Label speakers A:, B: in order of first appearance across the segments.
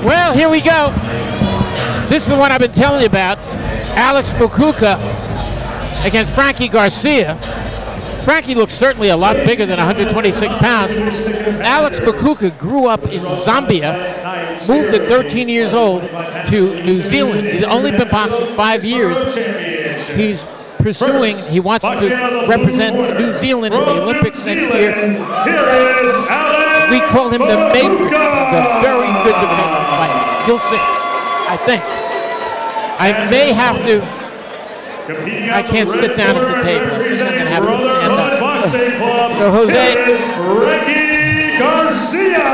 A: Well, here we go. This is the one I've been telling you about. Alex Mukuka against Frankie Garcia. Frankie looks certainly a lot bigger than 126 pounds. Alex Mukuka grew up in Zambia, moved at 13 years old to New Zealand. He's only been boxing 5 years. He wants to represent New Zealand in the Olympics next year. We call him the Matrix. He's a very good defensive fighter. You'll see, I think. I may have to, I can't sit down at the table. I think I'm going to have to stand up. So Jose.
B: Frankie Garcia.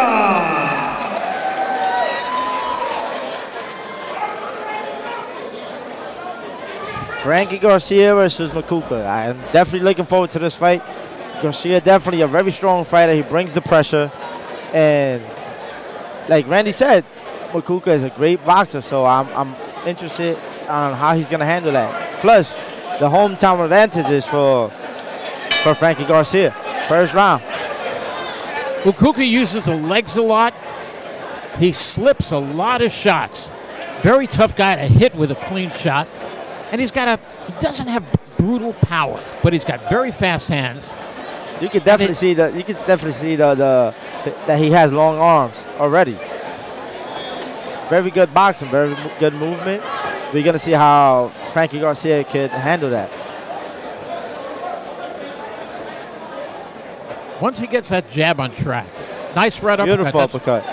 C: Frankie Garcia versus Mukuka. I'm definitely looking forward to this fight. Garcia definitely a very strong fighter. He brings the pressure. And like Randy said, Mukuka is a great boxer, so I'm interested on how he's going to handle that. Plus, the hometown advantages for Frankie Garcia. First round.
A: Mukuka uses the legs a lot. He slips a lot of shots. Very tough guy to hit with a clean shot. And he doesn't have brutal power, but he's got very fast hands.
C: You can definitely see that he has long arms already. Very good boxing, very good movement. We're gonna see how Frankie Garcia could handle that.
A: Once he gets that jab on track, nice right uppercut.
C: Beautiful uppercut.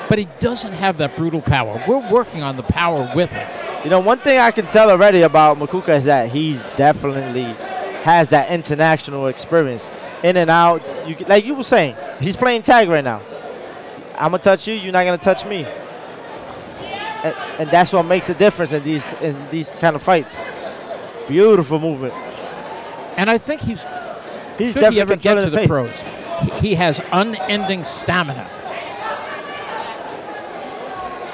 A: But he doesn't have that brutal power. We're working on the power with him.
C: You know, one thing I can tell already about Mukuka is that he's definitely has that international experience. In and out, like you were saying, he's playing tag right now. I'm gonna touch you, you're not gonna touch me. And that's what makes a difference in these kind of fights. Beautiful movement.
A: And I think he's should
C: definitely
A: he ever get to
C: controlling
A: the
C: pace.
A: pros, he has unending stamina.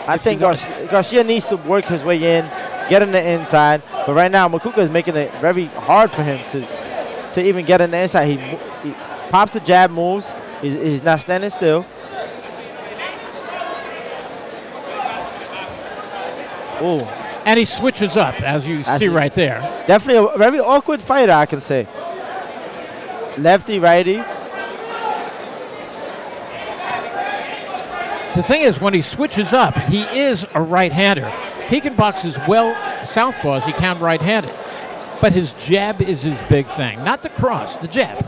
C: I think Garcia needs to work his way in, get in the inside. But right now, Mukuka is making it very hard for him to even get in the inside. He pops the jab moves. He's not standing still. Ooh.
A: And he switches up, as you see right there.
C: Definitely a very awkward fighter, I can say. Lefty, righty.
A: The thing is, when he switches up, he is a right-hander. He can box as well southpaw as he can right-handed. But his jab is his big thing. Not the cross, the jab.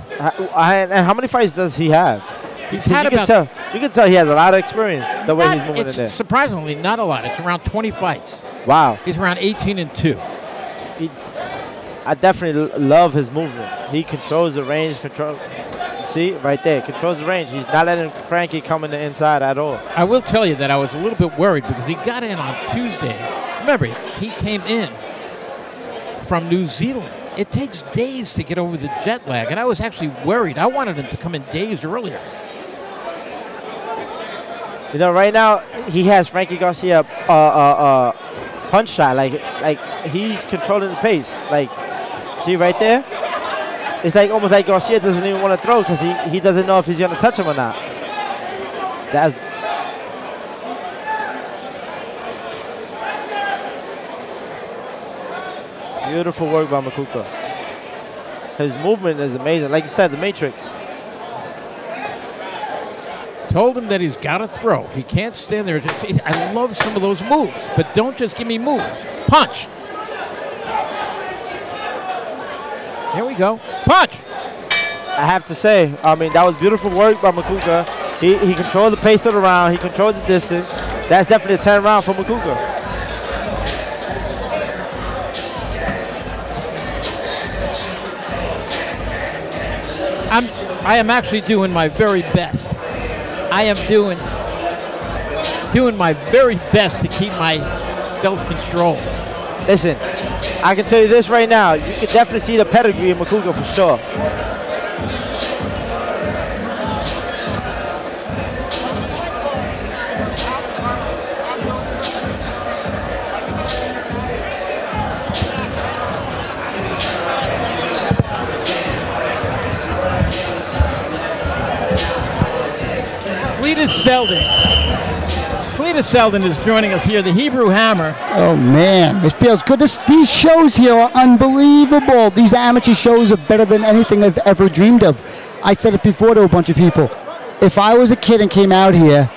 C: And how many fights does he have?
A: He's had
C: you can tell he has a lot of experience the way he's moving in there.
A: Surprisingly, not a lot. It's around 20 fights.
C: Wow.
A: He's around 18-2.
C: I definitely love his movement. He controls the range. See, right there, controls the range. He's not letting Frankie come in the inside at all.
A: I will tell you that I was a little bit worried because he got in on Tuesday. Remember, he came in from New Zealand. It takes days to get over the jet lag, and I was actually worried. I wanted him to come in days earlier.
C: You know, right now he has Frankie Garcia punch shot. Like he's controlling the pace. Like, see right there? It's like almost like Garcia doesn't even want to throw because he doesn't know if he's going to touch him or not. That's beautiful work by Mukuka. His movement is amazing. Like you said, the Matrix.
A: Told him that he's got to throw. He can't stand there. I love some of those moves, but don't just give me moves. Punch. Here we go. Punch.
C: I have to say, I mean, that was beautiful work by Mukuka. He controlled the pace of the round. He controlled the distance. That's definitely a 10 round for Mukuka.
A: I am actually doing my very best. I am doing my very best to keep my self-control.
C: Listen, I can tell you this right now. You can definitely see the pedigree in Mukuka for sure.
A: Cletus Selden is joining us here, the Hebrew Hammer.
D: Oh, man, it feels good. These shows here are unbelievable. These amateur shows are better than anything I've ever dreamed of. I said it before to a bunch of people. If I was a kid and came out here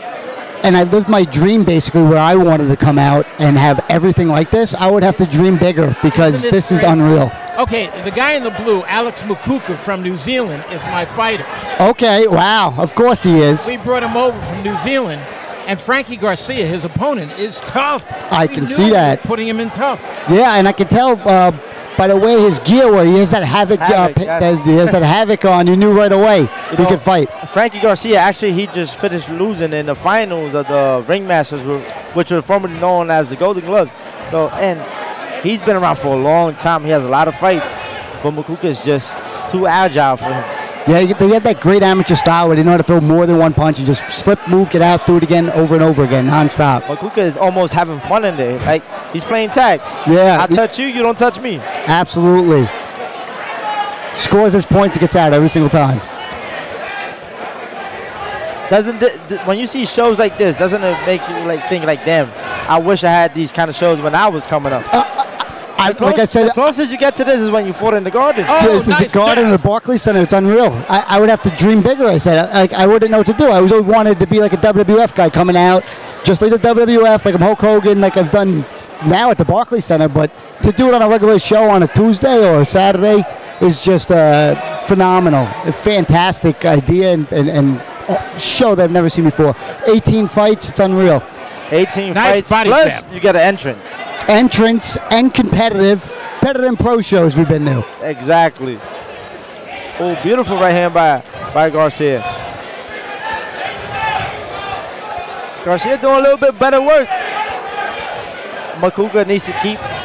D: and I lived my dream basically where I wanted to come out and have everything like this, I would have to dream bigger because this is unreal.
A: Okay, the guy in the blue, Alex Mukuka from New Zealand, is my fighter.
D: Okay, wow, of course he is.
A: We brought him over from New Zealand, and Frankie Garcia, his opponent, is tough.
D: I can see that.
A: Putting him in tough.
D: Yeah, and I can tell by the way his gear, where he has that havoc, he has that havoc on, you knew right away he could fight.
C: Frankie Garcia, actually, he just finished losing in the finals of the Ringmasters, which were formerly known as the Golden Gloves. So, and he's been around for a long time. He has a lot of fights, but Mukuka is just too agile for him.
D: Yeah, they had that great amateur style where they know how to throw more than one punch and just slip, move, get out, do it again, over and over again, nonstop.
C: Mukuka is almost having fun in there. Like, he's playing tag.
D: Yeah.
C: I touch you, you don't touch me.
D: Absolutely. Scores his points, gets out every single time.
C: When you see shows like this, doesn't it make you think like, damn, I wish I had these kind of shows when I was coming up.
D: Like I said,
C: the closest you get to this is when you fought in the Garden.
D: Oh, this is the Garden and the Barclays Center. It's unreal. I would have to dream bigger. I said, I wouldn't know what to do. I always wanted to be like a WWF guy coming out, just like the WWF, like I'm Hulk Hogan, like I've done now at the Barclays Center. But to do it on a regular show on a Tuesday or a Saturday is just phenomenal. A fantastic idea and show that I've never seen before. 18 fights. It's unreal.
C: 18
A: nice
C: fights. Plus, you get an entrance.
D: Entrance and competitive, better than pro shows we've been to.
C: Exactly. Oh, beautiful right hand by Garcia. Garcia doing a little bit better work. Mukuka needs to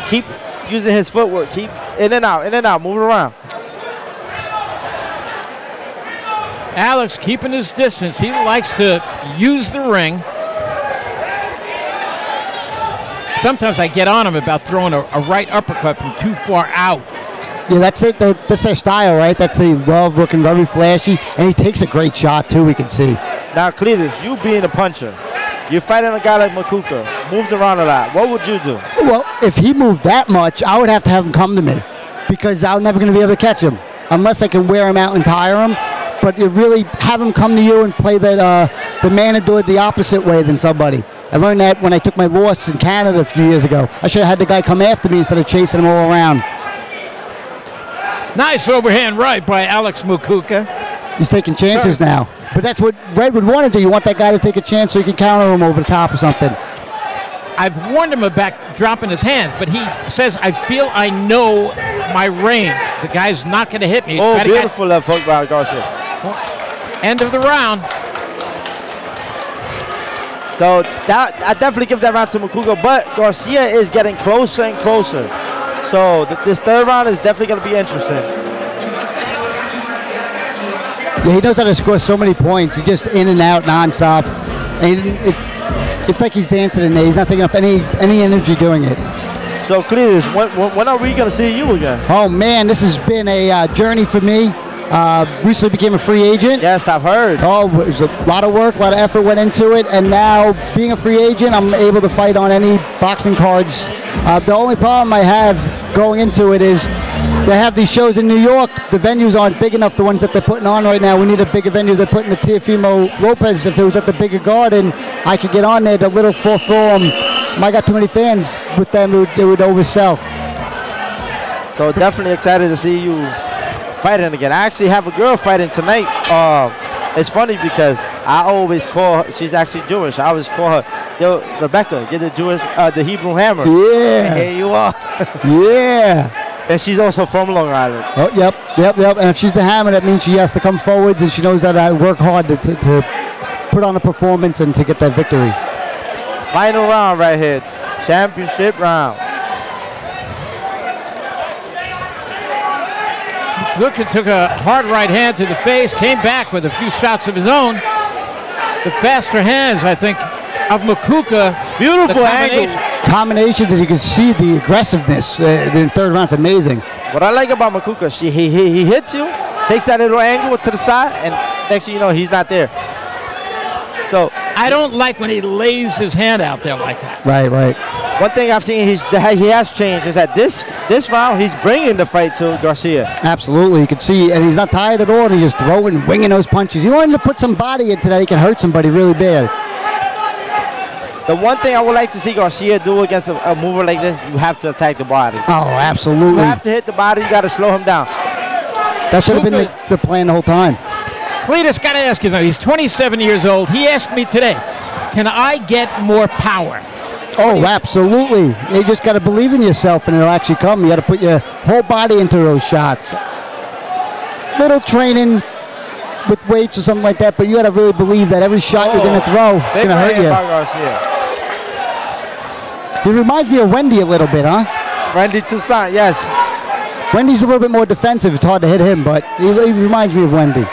C: keep using his footwork, keep In and out, move it around.
A: Alex keeping his distance. He likes to use the ring. Sometimes I get on him about throwing a right uppercut from too far out.
D: Yeah, that's it. That's their style, right? That's they love looking very flashy, and he takes a great shot too. We can see.
C: Now, Cletus, you being a puncher, you're fighting a guy like Mukuka, moves around a lot. What would you do?
D: Well, if he moved that much, I would have to have him come to me because I'm never going to be able to catch him unless I can wear him out and tire him. But you really have him come to you and play that the matador the opposite way than somebody. I learned that when I took my loss in Canada a few years ago. I should have had the guy come after me instead of chasing him all around.
A: Nice overhand right by Alex Mukuka.
D: He's taking chances now. But that's what Red would want to do. You want that guy to take a chance so you can counter him over the top or something.
A: I've warned him about dropping his hands, but he says, I feel I know my range. The guy's not going to hit me.
C: Oh, beautiful left hook by Garcia.
A: End of the round.
C: So I definitely give that round to Mukuka, but Garcia is getting closer and closer. So this third round is definitely going to be interesting.
D: Yeah, he knows how to score so many points. He's just in and out nonstop. And it's like he's dancing in there. He's not taking up any energy doing it.
C: So, Cletus, when are we going to see you again?
D: Oh, man, this has been a journey for me. Recently became a free agent.
C: Yes, I've heard.
D: Oh, it was a lot of work, a lot of effort went into it, and now being a free agent, I'm able to fight on any boxing cards. The only problem I have going into it is they have these shows in New York. The venues aren't big enough, the ones that they're putting on right now. We need a bigger venue. They're putting the Teofimo Lopez. If it was at the bigger garden, I could get on there. The little four forum, I got too many fans with them, it would oversell.
C: So definitely excited to see you fighting again. I actually have a girl fighting tonight. It's funny because I always call her, she's actually Jewish. I always call her, yo, Rebecca, get the Jewish, the Hebrew hammer.
D: Yeah.
C: And here you are.
D: Yeah.
C: And she's also from Long Island.
D: Oh, yep. And if she's the hammer, that means she has to come forwards, and she knows that I work hard to put on a performance and to get that victory.
C: Final round right here. Championship round.
A: Mukuka took a hard right hand to the face, came back with a few shots of his own. The faster hands, I think, of Mukuka.
C: Beautiful angle.
D: Combinations, and you can see the aggressiveness. The third round's amazing.
C: What I like about Mukuka, he hits you, takes that little angle to the side, and next thing you know, he's not there. So
A: I don't like when he lays his hand out there like that.
D: Right.
C: One thing I've seen he has changed is that this round he's bringing the fight to Garcia.
D: Absolutely, you can see, and he's not tired at all. And he's just throwing, winging those punches. He wanted to put some body into that. He can hurt somebody really bad.
C: The one thing I would like to see Garcia do against a mover like this, you have to attack the body.
D: Oh, absolutely.
C: You have to hit the body. You got to slow him down.
D: That should have been the plan the whole time.
A: Cletus, got to ask you something. He's 27 years old. He asked me today, can I get more power?
D: Oh, absolutely. You just got to believe in yourself, and it'll actually come. You got to put your whole body into those shots. Little training with weights or something like that, but you got to really believe that every shot you're going to throw is going to hurt you. He reminds me of Wendy a little bit, huh?
C: Wendy Toussaint, yes.
D: Wendy's a little bit more defensive. It's hard to hit him, but he reminds me of Wendy.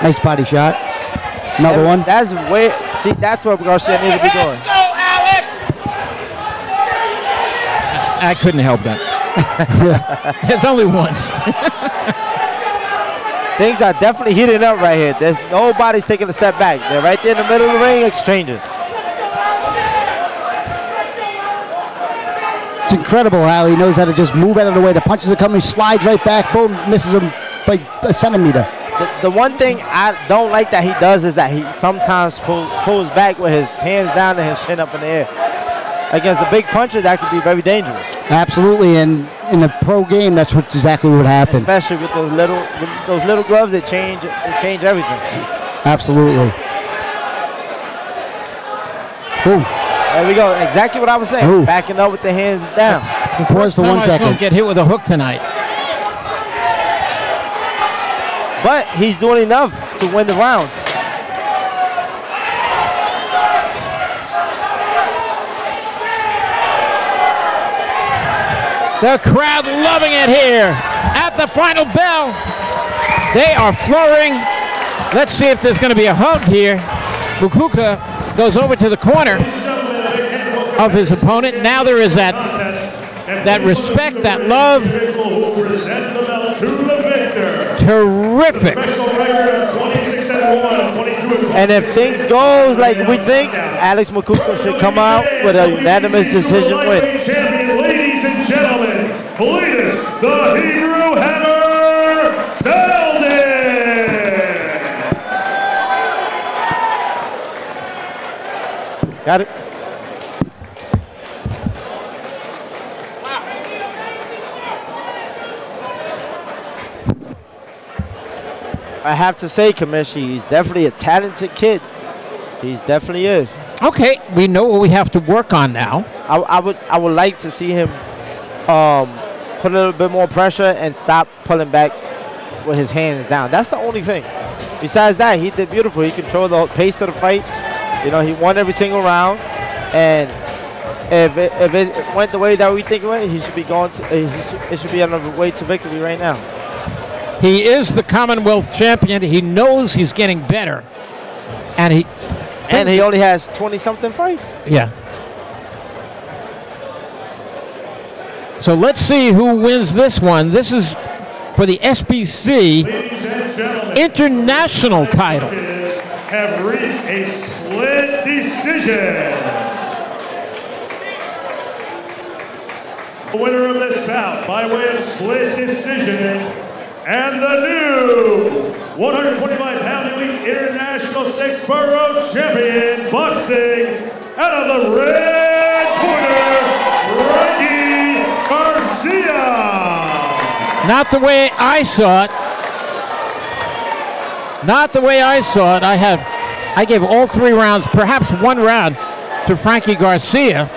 D: Nice body shot. Another one.
C: That's what Garcia needs to be doing.
A: Let's go, Alex! I couldn't help that. It's only once.
C: Things are definitely heating up right here. There's nobody's taking a step back. They're right there in the middle of the ring exchanging.
D: It's incredible how he knows how to just move out of the way. The punches are coming, slides right back, boom, misses him like a centimeter.
C: The one thing I don't like that he does is that he sometimes pulls back with his hands down and his chin up in the air. Against the big puncher, that could be very dangerous.
D: Absolutely, and in a pro game, that's exactly what would happen.
C: Especially with those little gloves that change everything.
D: Absolutely. Ooh.
C: There we go. Exactly what I was saying.
D: Ooh.
C: Backing up with the hands down.
D: Pause for 1 second.
A: Won't get hit with a hook tonight.
C: But he's doing enough to win the round.
A: The crowd loving it here at the final bell. They are flurrying. Let's see if there's going to be a hug here. Mukuka goes over to the corner of his opponent. Now there is that respect, that love. Terrific.
C: And if things goes like we think, Alex Mukuka should come out with a unanimous decision win.
B: Ladies and gentlemen, please, the Hebrew Hammer, Selden.
C: Got it. I have to say, Kamishi, he's definitely a talented kid. He definitely is.
A: Okay, we know what we have to work on now.
C: I would like to see him put a little bit more pressure and stop pulling back with his hands down. That's the only thing. Besides that, he did beautiful. He controlled the pace of the fight. You know, he won every single round. And if it went the way that we think it went, he should be going to. It should be on the way to victory right now.
A: He is the Commonwealth champion. He knows he's getting better, and he
C: only has 20-something fights.
A: Yeah. So let's see who wins this one. This is for the SBC International title.
B: Have reached a split decision. The winner of this bout by way of split decision, and the new 125-pound elite international 6-borough champion boxing out of the red corner, Frankie Garcia.
A: Not the way I saw it. Not the way I saw it. I gave all 3 rounds, perhaps 1 round, to Frankie Garcia.